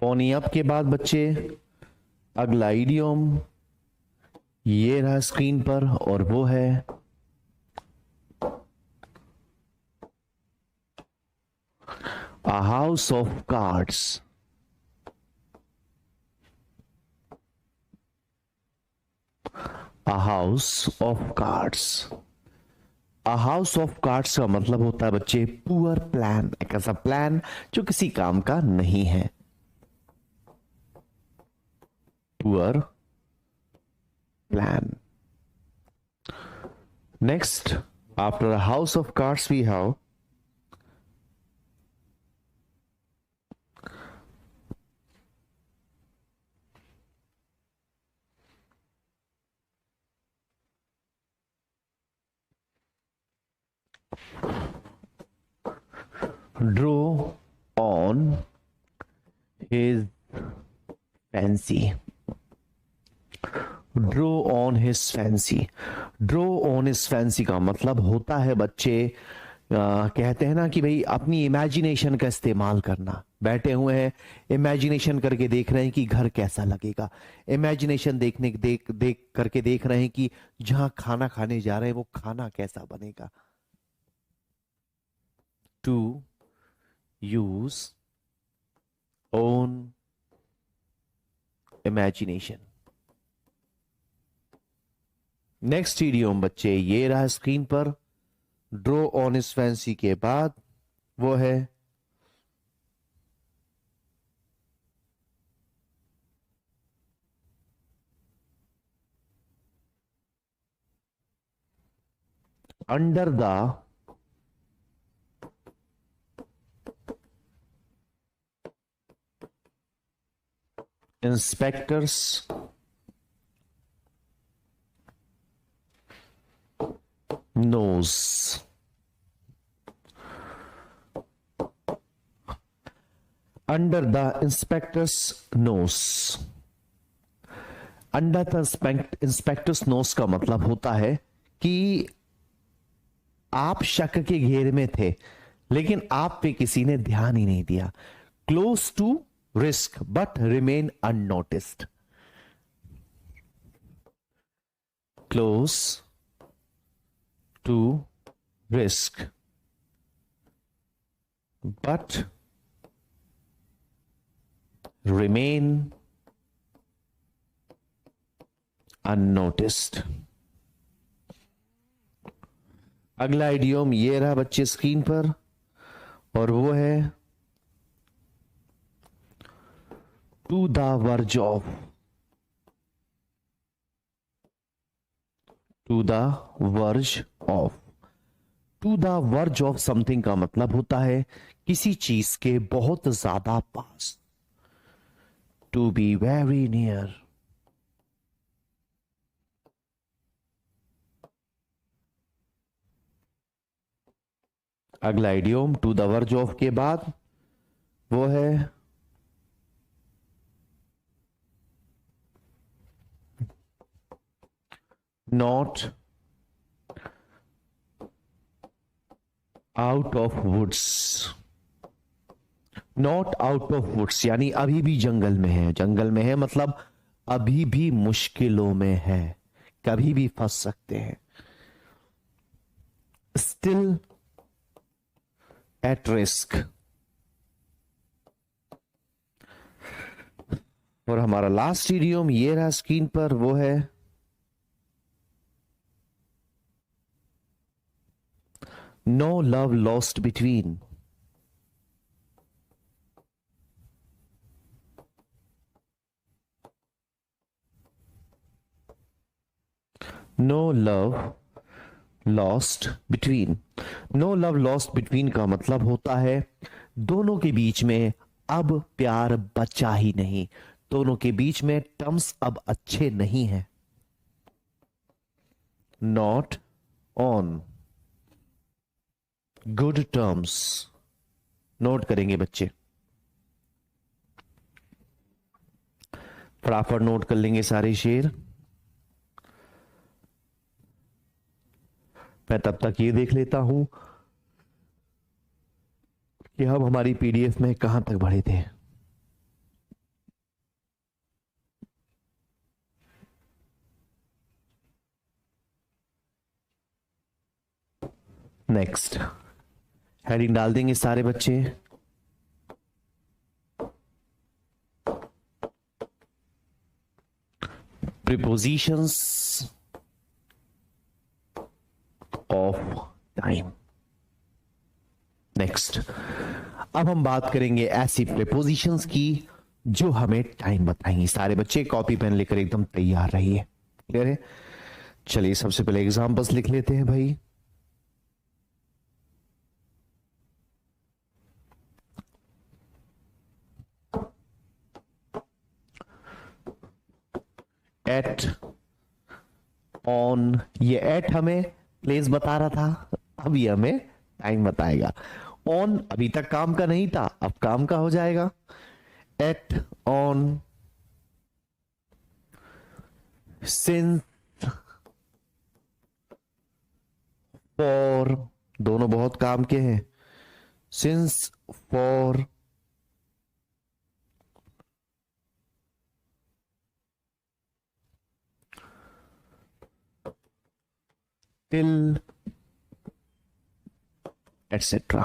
Pony up के बाद बच्चे अगला इडियम ये रहा स्क्रीन पर और वो है A house of cards. A house of cards. A house of cards का मतलब होता है बच्चे पुअर प्लान, एक ऐसा प्लान जो किसी काम का नहीं है. Poor plan. Next, after a house of cards we have draw on his fancy. Draw on his fancy. Draw on his fancy का मतलब होता है बच्चे कहते हैं ना कि भाई अपनी इमेजिनेशन का इस्तेमाल करना. बैठे हुए हैं, इमेजिनेशन करके देख रहे हैं कि घर कैसा लगेगा. इमेजिनेशन देख करके देख रहे हैं कि जहां खाना खाने जा रहे हैं वो खाना कैसा बनेगा. To use own imagination. Next idiom बच्चे ये रहा स्क्रीन पर. ड्रॉ ऑन हिज फैंसी के बाद वो है under the inspectors nose. Under the inspector's nose. Under the inspector's nose का मतलब होता है कि आप शक के घेरे में थे लेकिन आप पे किसी ने ध्यान ही नहीं दिया. Close to risk but remain unnoticed. Close to risk but remain unnoticed. अगला इडियम ये रहा बच्चे स्क्रीन पर और वो है to the verge of. To the verge of. To the verge of something का मतलब होता है किसी चीज के बहुत ज्यादा पास. To be very near. अगला idiom to the verge of के बाद वो है not out of woods. Not out of woods यानी अभी भी जंगल में है. जंगल में है मतलब अभी भी मुश्किलों में है, कभी भी फंस सकते हैं. Still at risk. और हमारा लास्ट इडियम ये रहा स्क्रीन पर वो है No love lost between. No love lost between. No love lost between का मतलब होता है दोनों के बीच में अब प्यार बचा ही नहीं. दोनों के बीच में टर्म्स अब अच्छे नहीं हैं. Not on good terms. Note करेंगे बच्चे, फटाफट नोट कर लेंगे सारे शेर. मैं तब तक ये देख लेता हूं कि हम हमारी पीडीएफ में कहां तक बढ़े थे. नेक्स्ट हेडिंग डाल देंगे सारे बच्चे। Prepositions of time. नेक्स्ट अब हम बात करेंगे ऐसी प्रीपोजिशंस की जो हमें टाइम बताएंगी। सारे बच्चे कॉपी पेन लेकर एकदम तैयार रहिए। क्लियर है? चलिए सबसे पहले एग्जांपल्स लिख लेते हैं भाई। एट, ऑन, ये एट हमें प्लेस बता रहा था, अब ये हमें टाइम बताएगा। ऑन अभी तक काम का नहीं था, अब काम का हो जाएगा। एट, ऑन, सिंस, फॉर, दोनों बहुत काम के हैं। Since, for, till, etcetera.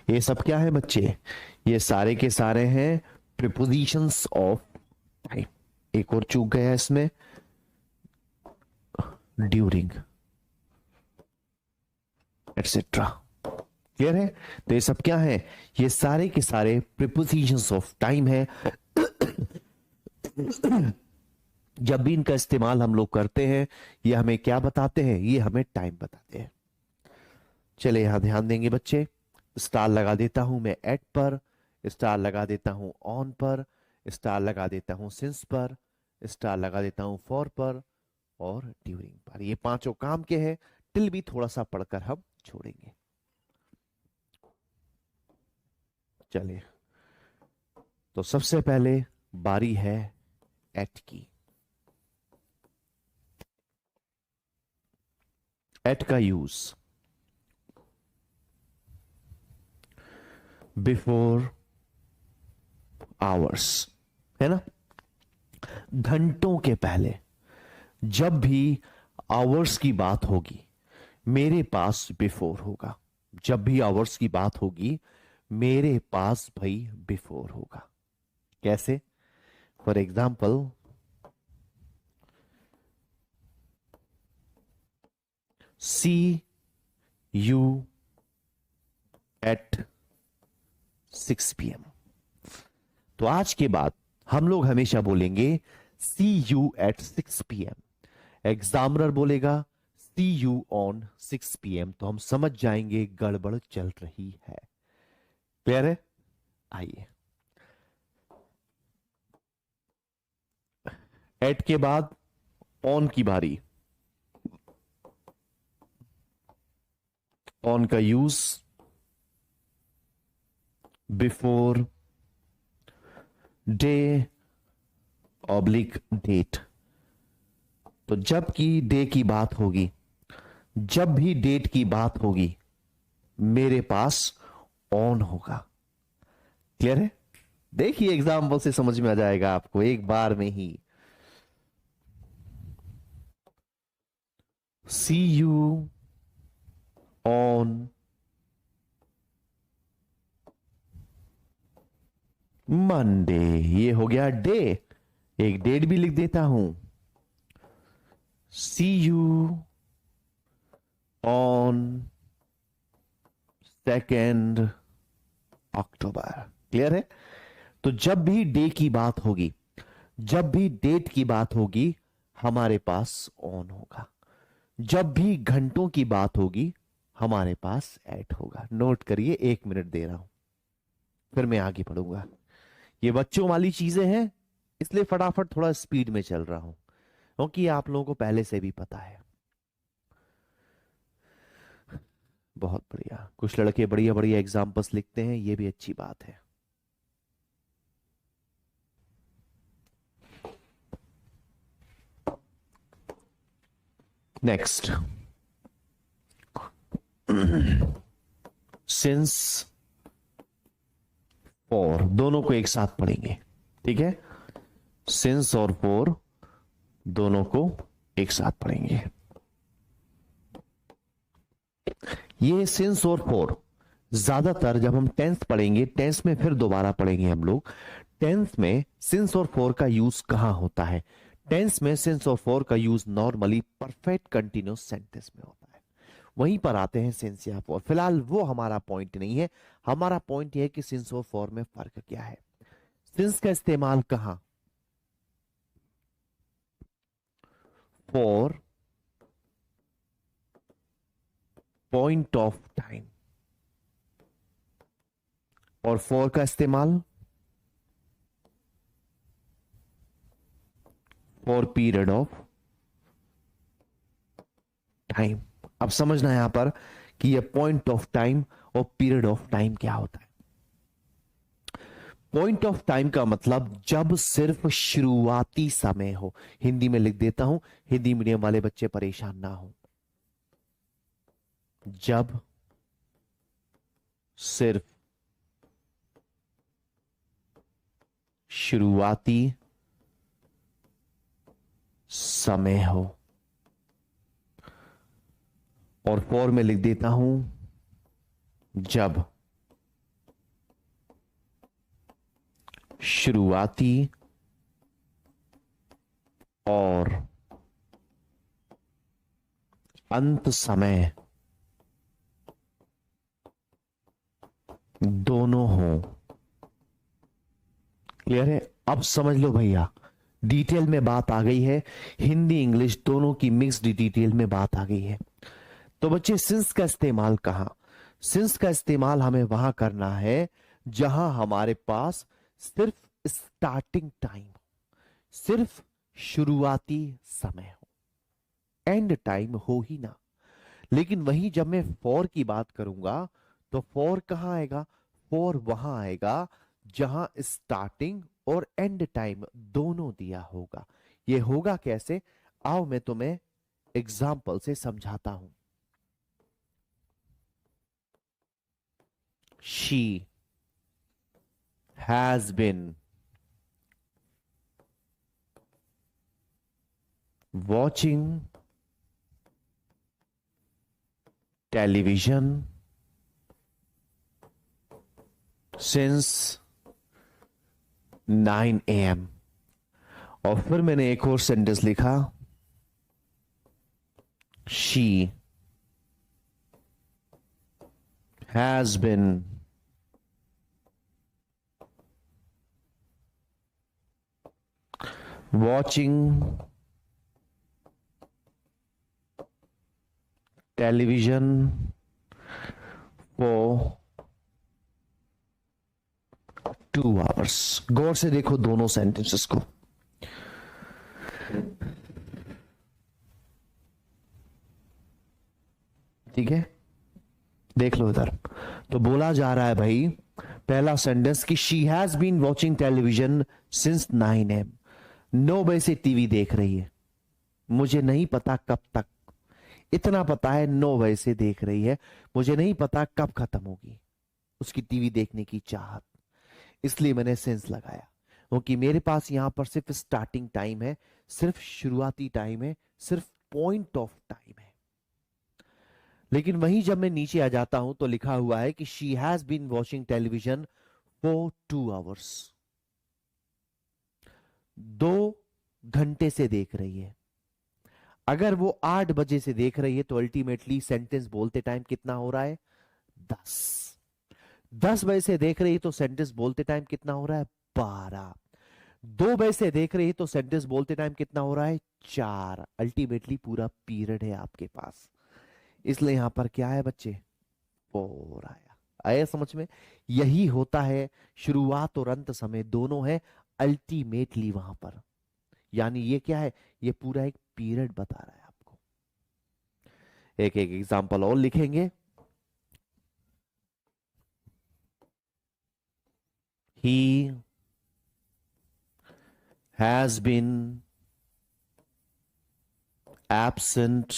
ये सब क्या है बच्चे? ये सारे के सारे हैं प्रीपोजिशंस ऑफ टाइम। एक और चूक गया इसमें, ड्यूरिंग, एटसेट्रा। क्लियर है? तो ये सब क्या है? ये सारे के सारे प्रीपोजिशंस ऑफ टाइम है। जब भी इनका इस्तेमाल हम लोग करते हैं, ये हमें क्या बताते हैं? ये हमें टाइम बताते हैं। चले यहां ध्यान देंगे बच्चे। स्टार लगा देता हूं मैं एट पर, स्टार लगा देता हूं ऑन पर, स्टार लगा देता हूं सिंस पर, स्टार लगा देता हूं फॉर पर और ड्यूरिंग पर। ये पांचों काम के हैं। टिल भी थोड़ा सा पढ़कर हम छोड़ेंगे। चलिए तो सबसे पहले बारी है एट की। एट का यूज बिफोर आवर्स, है ना? घंटों के पहले। जब भी आवर्स की बात होगी मेरे पास बिफोर होगा। जब भी आवर्स की बात होगी मेरे पास भाई बिफोर होगा। कैसे? For example, see you at 6 PM। तो आज के बाद हम लोग हमेशा बोलेंगे सी यू एट 6 PM। एग्जामिनर बोलेगा सी यू ऑन 6 PM, तो हम समझ जाएंगे गड़बड़ चल रही है। क्लियर है? आइए, एट के बाद ऑन की बारी। ऑन का use before day oblique date. तो जब की डे की बात होगी, जब भी डेट की बात होगी मेरे पास ऑन होगा। क्लियर है? देखिए एग्जाम्पल से समझ में आ जाएगा आपको एक बार में ही। सी यू ऑन मंडे। ये हो गया डे, एक डेट भी लिख देता हूं। सी यू ऑन 2 अक्टूबर। क्लियर है? तो जब भी डे की बात होगी, जब भी डेट की बात होगी हमारे पास ऑन होगा। जब भी घंटों की बात होगी हमारे पास एट होगा। नोट करिए, 1 मिनट दे रहा हूं, फिर मैं आगे पढ़ूंगा। ये बच्चों वाली चीजें हैं, इसलिए फटाफट थोड़ा स्पीड में चल रहा हूं, क्योंकि आप लोगों को पहले से भी पता है। बहुत बढ़िया, कुछ लड़के बढ़िया बढ़िया एग्जाम्पल्स लिखते हैं, ये भी अच्छी बात है। नेक्स्ट, सिंस फॉर, दोनों को एक साथ पढ़ेंगे। ठीक है? सिंस और फॉर दोनों को एक साथ पढ़ेंगे। ये सिंस और फॉर ज्यादातर जब हम टेंस पढ़ेंगे, टेंस में फिर दोबारा पढ़ेंगे हम लोग, टेंस में सिंस और फॉर का यूज कहां होता है? टेंस में सिंस और फॉर का use normally perfect continuous sentence में होता है, वहीं पर आते हैं सिंस या फॉर। फिलहाल वो हमारा पॉइंट नहीं है, हमारा पॉइंट यह है कि सिंस और फॉर में फर्क क्या है। सिंस का इस्तेमाल कहां? फॉर पॉइंट ऑफ टाइम, और फॉर का इस्तेमाल फॉर पीरियड ऑफ टाइम। अब समझना यहां पर कि ये पॉइंट ऑफ टाइम और पीरियड ऑफ टाइम क्या होता है। पॉइंट ऑफ टाइम का मतलब जब सिर्फ शुरुआती समय हो। हिंदी में लिख देता हूं, हिंदी मीडियम वाले बच्चे परेशान ना हो। जब सिर्फ शुरुआती समय हो, और फॉर में लिख देता हूं जब शुरुआती और अंत समय दोनों हो। क्लियर है? अब समझ लो भैया, डिटेल में बात आ गई है, हिंदी इंग्लिश दोनों की मिक्स्ड डिटेल में बात आ गई है। तो बच्चे सिंस का इस्तेमाल कहां? सिंस का इस्तेमाल हमें वहां करना है जहां हमारे पास सिर्फ स्टार्टिंग टाइम हो, सिर्फ शुरुआती समय हो, एंड टाइम हो ही ना। लेकिन वहीं जब मैं फॉर की बात करूंगा तो फॉर कहां आएगा? फॉर वहां आएगा जहां स्टार्टिंग और एंड टाइम दोनों दिया होगा। ये होगा कैसे? आओ मैं तुम्हें एग्जाम्पल से समझाता हूं। She has been watching television since 9 AM। और फिर मैंने एक और सेंटेंस लिखा, she has been watching television for 2 hours। गौर से देखो दोनों सेंटेंसेस को। ठीक है, देख लो इधर। तो बोला जा रहा है भाई, पहला सेंटेंस कि she has been watching television since 9 AM। 9 बजे से टीवी देख रही है, मुझे नहीं पता कब तक। इतना पता है 9 बजे से देख रही है, मुझे नहीं पता कब खत्म होगी उसकी टीवी देखने की चाहत। इसलिए मैंने सेंस लगाया, क्योंकि मेरे पास यहां पर सिर्फ स्टार्टिंग टाइम है, सिर्फ शुरुआती टाइम है, सिर्फ पॉइंट ऑफ टाइम है। लेकिन वहीं जब मैं नीचे आ जाता हूं तो लिखा हुआ है कि she has been watching television for 2 hours। 2 घंटे से देख रही है। अगर वो 8 बजे से देख रही है तो अल्टीमेटली सेंटेंस बोलते टाइम कितना हो रहा है? 10। 10 बजे से देख रही है तो सेंटेंस बोलते टाइम कितना हो रहा है? 12। 2 बजे से देख रही है तो सेंटेंस बोलते टाइम कितना हो रहा है? 4। अल्टीमेटली पूरा पीरियड है आपके पास, इसलिए यहां पर क्या है बच्चे? 4 आया। आया समझ में? यही होता है, शुरुआत और अंत समय दोनों है अल्टीमेटली वहां पर। यानी ये क्या है? ये पूरा एक पीरियड बता रहा है आपको। एक एक एग्जांपल और लिखेंगे। He has been absent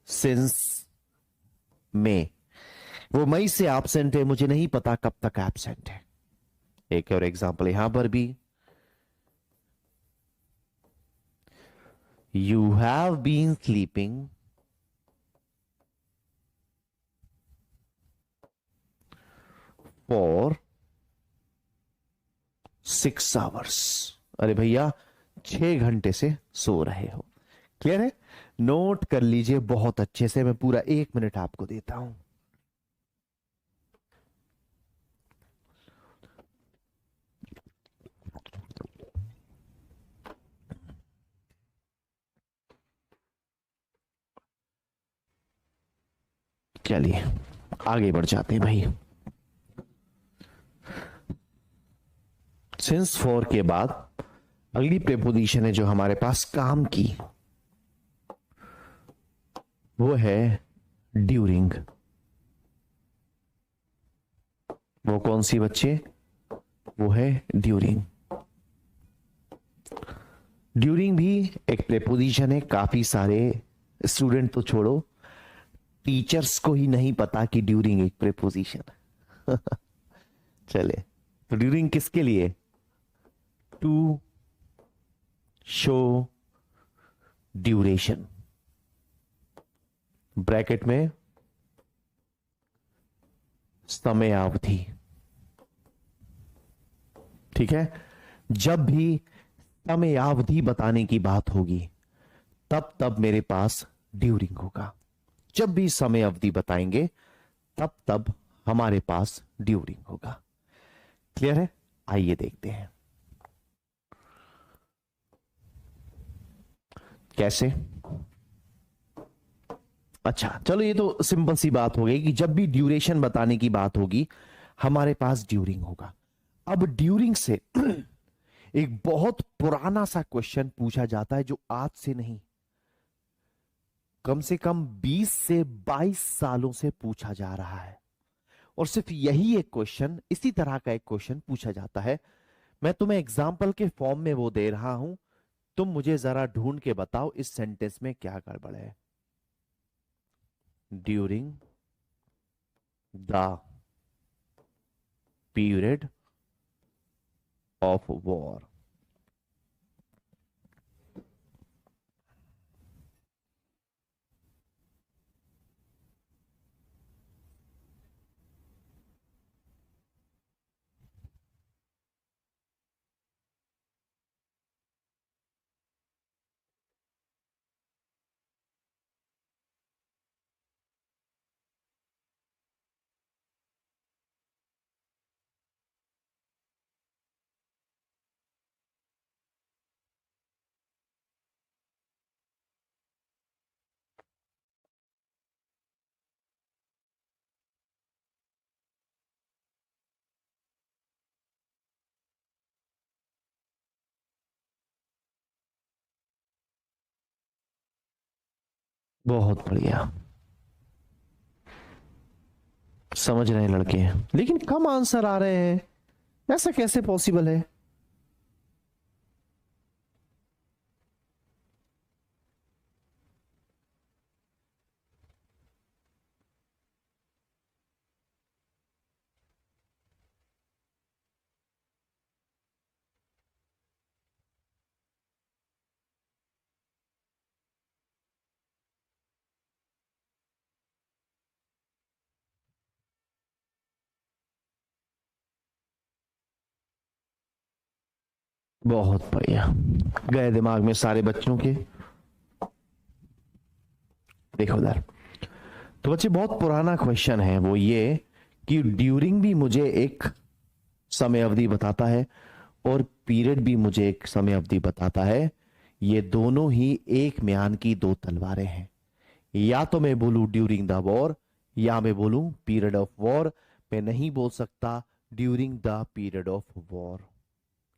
since May. वो मई से एब्सेंट है, मुझे नहीं पता कब तक एब्सेंट है। एक और एग्जांपल यहां पर भी, you have been sleeping for 6 hours. अरे भैया 6 घंटे से सो रहे हो। क्लियर है? नोट कर लीजिए बहुत अच्छे से, मैं पूरा 1 मिनट आपको देता हूं। चलिए आगे बढ़ जाते हैं भाई। सिंस फॉर के बाद अगली प्रेपोजिशन है जो हमारे पास काम की, वो है ड्यूरिंग। वो कौन सी बच्चे? वो है ड्यूरिंग। ड्यूरिंग भी एक प्रेपोजिशन है। काफी सारे स्टूडेंट तो छोड़ो, टीचर्स को ही नहीं पता कि ड्यूरिंग एक प्रेपोजिशन है। चले, तो ड्यूरिंग किसके लिए? टू शो ड्यूरेशन, ब्रैकेट में समयावधि। ठीक है? जब भी समयावधि बताने की बात होगी तब तब मेरे पास ड्यूरिंग होगा। जब भी समय अवधि बताएंगे तब तब हमारे पास ड्यूरिंग होगा। क्लियर है? आइए देखते हैं कैसे। अच्छा चलो, ये तो सिंपल सी बात हो गई कि जब भी ड्यूरेशन बताने की बात होगी हमारे पास ड्यूरिंग होगा। अब ड्यूरिंग से एक बहुत पुराना सा क्वेश्चन पूछा जाता है जो आज से नहीं, कम से कम 20 से 22 सालों से पूछा जा रहा है। और सिर्फ यही एक क्वेश्चन, इसी तरह का एक क्वेश्चन पूछा जाता है। मैं तुम्हें एग्जाम्पल के फॉर्म में वो दे रहा हूं, तुम मुझे जरा ढूंढ के बताओ इस सेंटेंस में क्या गड़बड़ है। During the period of war. बहुत बढ़िया, समझ रहे हैं लड़के, लेकिन कम आंसर आ रहे हैं, ऐसा कैसे पॉसिबल है? बहुत बढ़िया, गए दिमाग में सारे बच्चों के। देखो उधर, तो बच्चे बहुत पुराना क्वेश्चन है वो ये कि ड्यूरिंग भी मुझे एक समय अवधि बताता है और पीरियड भी मुझे एक समय अवधि बताता है। ये दोनों ही एक म्यान की दो तलवारें हैं। या तो मैं बोलूं ड्यूरिंग द वॉर, या मैं बोलूं पीरियड ऑफ वॉर। मैं नहीं बोल सकता during the period of war.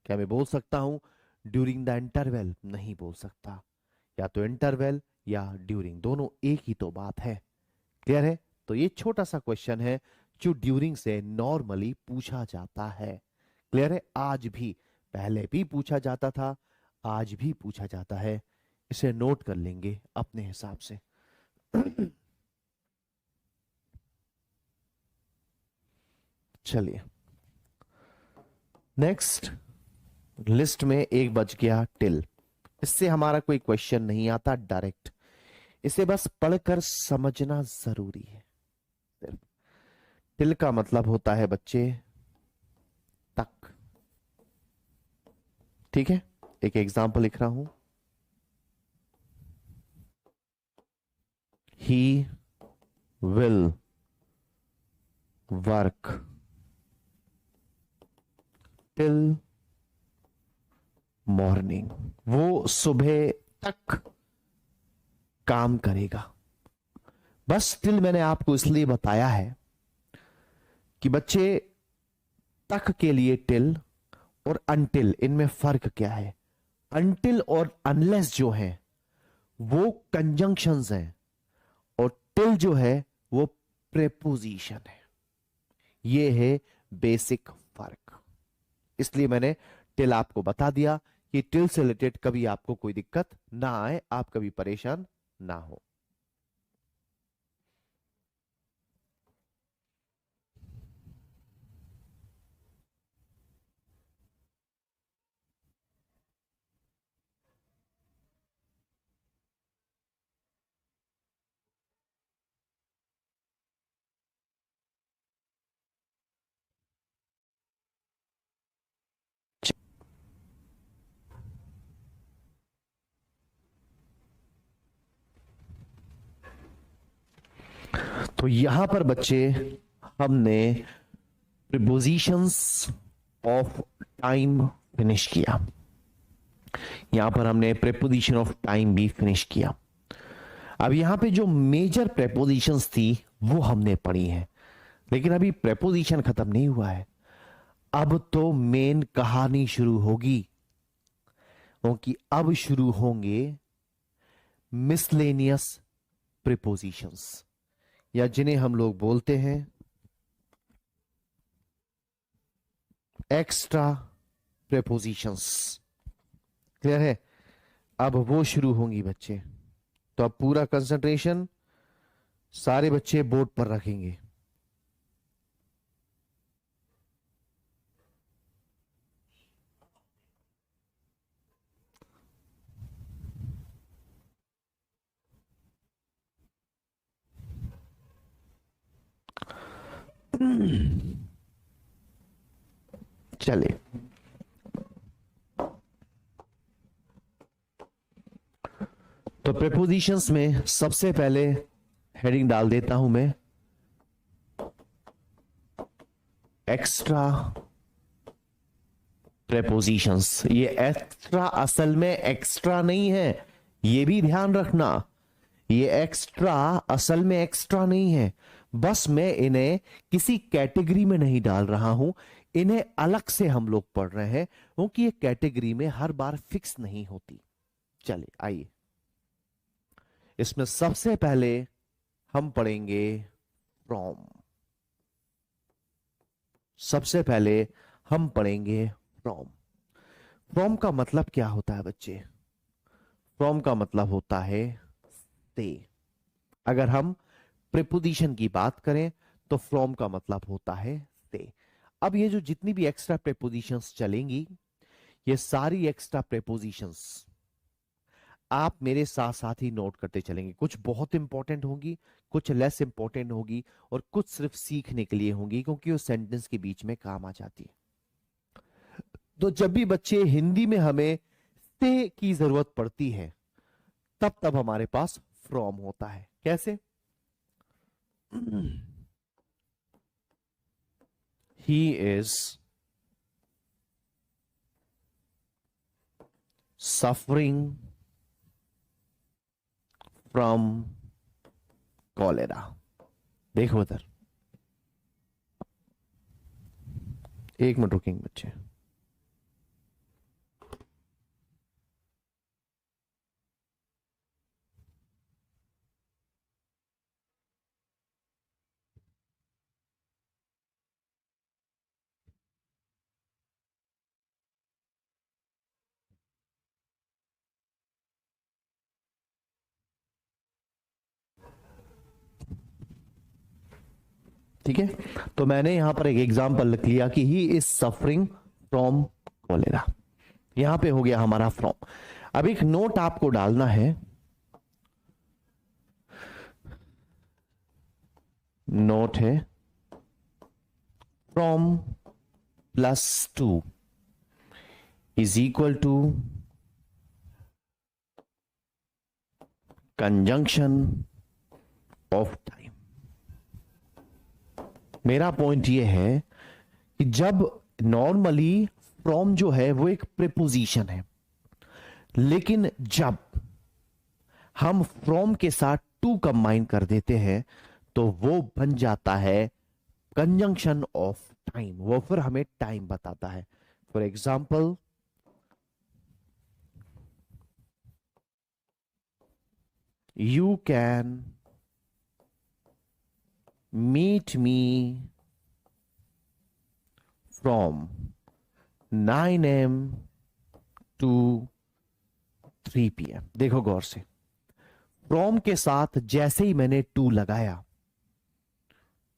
क्या मैं बोल सकता हूं ड्यूरिंग द इंटरवेल? नहीं बोल सकता। या तो इंटरवेल या ड्यूरिंग, दोनों एक ही तो बात है। क्लियर है? तो ये छोटा सा क्वेश्चन है जो ड्यूरिंग से नॉर्मली पूछा जाता है। क्लियर है? आज भी, पहले भी पूछा जाता था, आज भी पूछा जाता है। इसे नोट कर लेंगे अपने हिसाब से। चलिए नेक्स्ट, लिस्ट में एक बच गया टिल। इससे हमारा कोई क्वेश्चन नहीं आता डायरेक्ट, इसे बस पढ़कर समझना जरूरी है सिर्फ। टिल का मतलब होता है बच्चे तक। ठीक है, एक एग्जाम्पल लिख रहा हूं। He will work till morning, वो सुबह तक काम करेगा। बस टिल मैंने आपको इसलिए बताया है कि बच्चे तक के लिए टिल और अनटिल, इनमें फर्क क्या है। अनटिल और अनलेस जो है वो कंजंक्शंस हैं, और टिल जो है वो प्रेपोजिशन है। ये है बेसिक फर्क। इसलिए मैंने टिल आपको बता दिया कि टिल से रिलेटेड कभी आपको कोई दिक्कत ना आए, आप कभी परेशान ना हो। तो यहां पर बच्चे हमने प्रीपोजिशंस ऑफ टाइम फिनिश किया। यहां पर हमने प्रेपोजिशन ऑफ टाइम भी फिनिश किया। अब यहां पे जो मेजर प्रेपोजिशंस थी वो हमने पढ़ी हैं, लेकिन अभी प्रेपोजिशन खत्म नहीं हुआ है। अब तो मेन कहानी शुरू होगी, क्योंकि अब शुरू होंगे मिसलेनियस प्रीपोजिशंस, या जिन्हें हम लोग बोलते हैं एक्स्ट्रा प्रेपोजिशंस। क्लियर है? अब वो शुरू होंगी बच्चे। तो अब पूरा कंसंट्रेशन सारे बच्चे बोर्ड पर रखेंगे। चले, तो प्रेपोजिशंस में सबसे पहले हेडिंग डाल देता हूं मैं, एक्स्ट्रा प्रेपोजिशंस। ये एक्स्ट्रा असल में एक्स्ट्रा नहीं है, ये भी ध्यान रखना। ये एक्स्ट्रा असल में एक्स्ट्रा नहीं है, बस मैं इन्हें किसी कैटेगरी में नहीं डाल रहा हूं, इन्हें अलग से हम लोग पढ़ रहे हैं, क्योंकि ये कैटेगरी में हर बार फिक्स नहीं होती। चलिए आइए, इसमें सबसे पहले हम पढ़ेंगे फ्रॉम। सबसे पहले हम पढ़ेंगे फ्रॉम। फ्रॉम का मतलब क्या होता है बच्चे? फ्रॉम का मतलब होता है से। अगर हम प्रीपोजिशन की बात करें तो फ्रॉम का मतलब होता है से। अब ये जो जितनी भी एक्स्ट्रा प्रीपोजिशंस चलेंगी, ये सारी एक्स्ट्रा प्रीपोजिशंस आप मेरे साथ साथ ही नोट करते चलेंगे। कुछ बहुत इंपॉर्टेंट होगी, कुछ लेस इंपॉर्टेंट होगी, और कुछ सिर्फ सीखने के लिए होंगी, क्योंकि वो सेंटेंस के बीच में काम आ जाती है। तो जब भी बच्चे हिंदी में हमें से की जरूरत पड़ती है, तब तब हमारे पास फ्रॉम होता है। कैसे? He is suffering from cholera. देखो इधर, एक मिनट रुकेंगे बच्चे। ठीक है, तो मैंने यहां पर एक एग्जांपल लिख लिया कि he is suffering from cholera. यहां पे हो गया हमारा फ्रॉम। अब एक नोट आपको डालना है। नोट है from plus 2 is equal to conjunction of time. मेरा पॉइंट ये है कि जब नॉर्मली फ्रॉम जो है वो एक प्रीपोजिशन है, लेकिन जब हम फ्रॉम के साथ टू कंबाइन कर देते हैं तो वो बन जाता है कंजंक्शन ऑफ टाइम। वो फिर हमें टाइम बताता है। For example, you can meet me from 9 AM to 3 PM। देखो गौर से, फ्रॉम के साथ जैसे ही मैंने टू लगाया,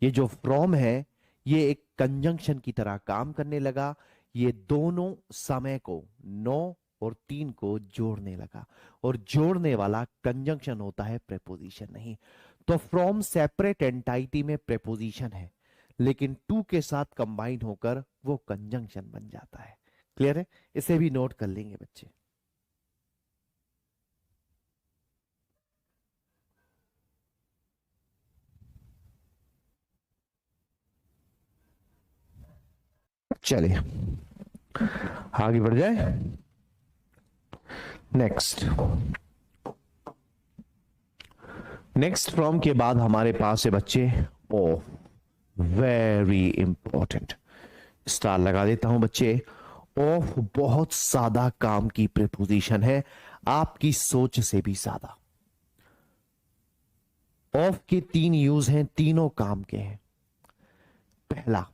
ये जो फ्रॉम है ये एक कंजंक्शन की तरह काम करने लगा। ये दोनों समय को 9 और 3 को जोड़ने लगा, और जोड़ने वाला कंजंक्शन होता है, प्रेपोजिशन नहीं। तो फ्रॉम सेपरेट एंटाइटी में प्रेपोजिशन है, लेकिन टू के साथ कंबाइन होकर वो कंजंक्शन बन जाता है। क्लियर है? इसे भी नोट कर लेंगे बच्चे। चलिए आगे बढ़ जाए। नेक्स्ट फ्रॉम के बाद हमारे पास है बच्चे ऑफ। वेरी इंपॉर्टेंट, स्टार लगा देता हूं बच्चे। ऑफ बहुत सादा काम की प्रीपोजिशन है, आपकी सोच से भी ज्यादा। ऑफ के 3 यूज हैं, तीनों काम के हैं। पहला,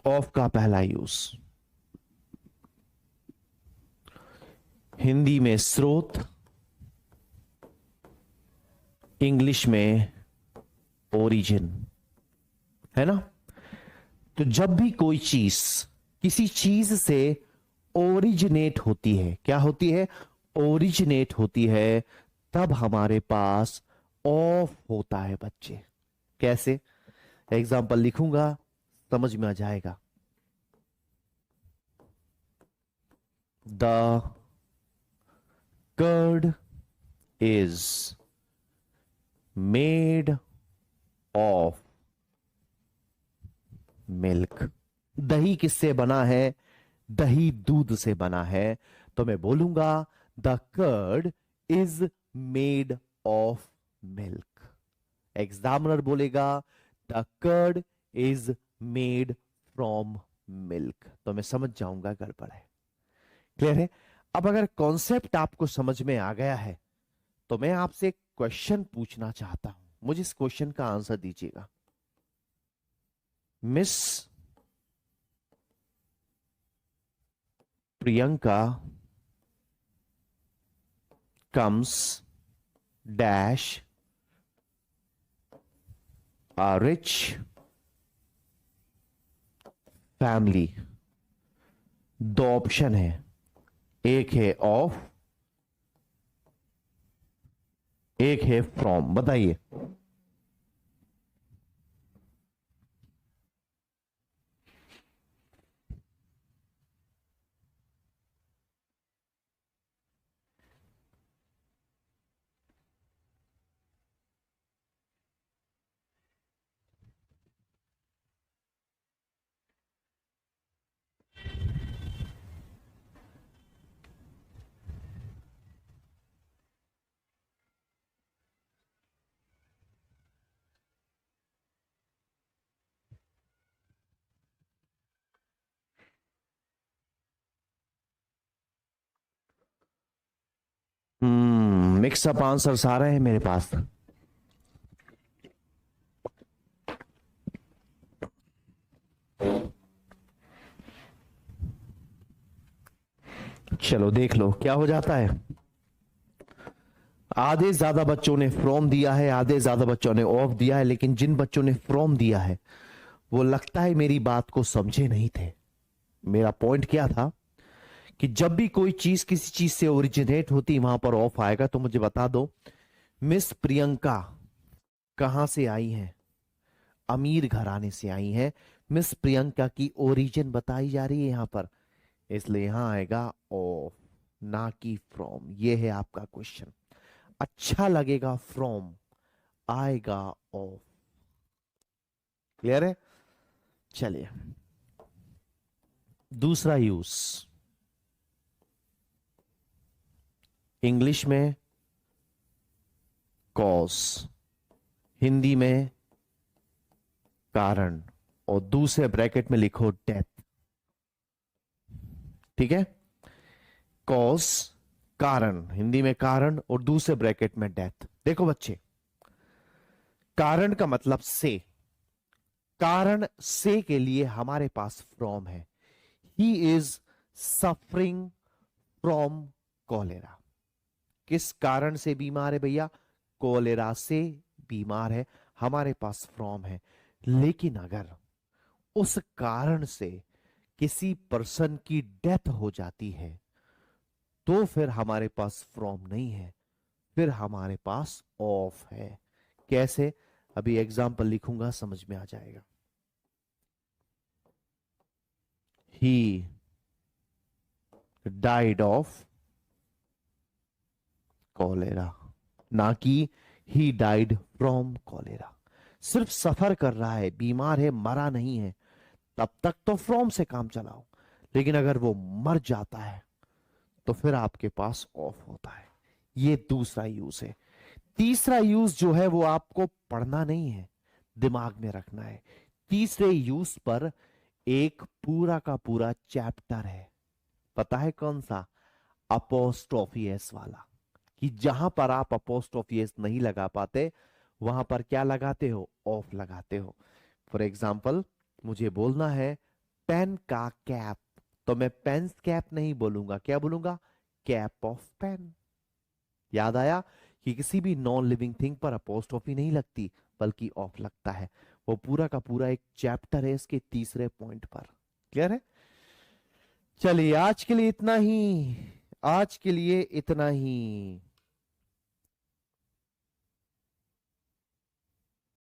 ऑफ का पहला यूज हिंदी में स्रोत, इंग्लिश में ओरिजिन, है ना? तो जब भी कोई चीज किसी चीज से ओरिजिनेट होती है, क्या होती है? ओरिजिनेट होती है, तब हमारे पास ऑफ होता है बच्चे। कैसे? एग्जाम्पल लिखूंगा, समझ में आ जाएगा। The curd is made of milk. दही किससे बना है? दही दूध से बना है। तो मैं बोलूंगा the curd is made of milk. Examiner बोलेगा the curd is made from milk, तो मैं समझ जाऊंगा गड़बड़ है। क्लियर है? अब अगर कॉन्सेप्ट आपको समझ में आ गया है तो मैं आपसे एक क्वेश्चन पूछना चाहता हूं, मुझे इस क्वेश्चन का आंसर दीजिएगा। Miss Priyanka comes dash a rich family. दो ऑप्शन है, एक है ऑफ, एक है फ्रॉम। बताइए। मिक्सअप आंसर्स आ रहे हैं मेरे पास। चलो देख लो क्या हो जाता है। आधे ज्यादा बच्चों ने फ्रॉम दिया है, आधे ज्यादा बच्चों ने ऑफ दिया है, लेकिन जिन बच्चों ने फ्रॉम दिया है वो लगता है मेरी बात को समझे नहीं थे। मेरा पॉइंट क्या था कि जब भी कोई चीज किसी चीज से ओरिजिनेट होती वहां पर ऑफ आएगा। तो मुझे बता दो, मिस प्रियंका कहां से आई हैं? अमीर घराने से आई हैं। मिस प्रियंका की ओरिजिन बताई जा रही है यहां पर, इसलिए यहां आएगा ऑफ, ना कि फ्रॉम। ये है आपका क्वेश्चन। अच्छा लगेगा फ्रॉम, आएगा ऑफ। क्लियर है? चलिए दूसरा यूज, इंग्लिश में कॉज, हिंदी में कारण, और दूसरे ब्रैकेट में लिखो डेथ। ठीक है? कॉज कारण, हिंदी में कारण, और दूसरे ब्रैकेट में डेथ। देखो बच्चे, कारण का मतलब से, कारण से के लिए हमारे पास फ्रॉम है। He is suffering from cholera. किस कारण से बीमार है भैया? कॉलेरा से बीमार है, हमारे पास फ्रॉम है। लेकिन अगर उस कारण से किसी पर्सन की डेथ हो जाती है तो फिर हमारे पास फ्रॉम नहीं है, फिर हमारे पास ऑफ है। कैसे? अभी एग्जाम्पल लिखूंगा, समझ में आ जाएगा। ही डाइड ऑफ कॉलेरा, ना कि ही डाइड फ्रॉम कॉलेरा। सिर्फ सफर कर रहा है, बीमार है, मरा नहीं है, तब तक तो फ्रॉम से काम चलाओ। लेकिन अगर वो मर जाता है तो फिर आपके पास ऑफ होता है। ये दूसरा यूज है। तीसरा यूज जो है वो आपको पढ़ना नहीं है, दिमाग में रखना है। तीसरे यूज पर एक पूरा का पूरा चैप्टर है। पता है कौन सा? अपोस्ट्रोफी एस वाला। कि जहां पर आप अपोस्ट्रोफी एस नहीं लगा पाते वहां पर क्या लगाते हो? ऑफ लगाते हो। फॉर एग्जाम्पल, मुझे बोलना है पेन का कैप, तो मैं पेन्स कैप नहीं बोलूंगा, क्या बोलूंगा? Cap of pen. याद आया कि किसी भी नॉन लिविंग थिंग पर अपोस्ट्रोफी नहीं लगती बल्कि ऑफ लगता है। वो पूरा का पूरा एक चैप्टर है इसके तीसरे पॉइंट पर। क्लियर है? चलिए आज के लिए इतना ही, आज के लिए इतना ही।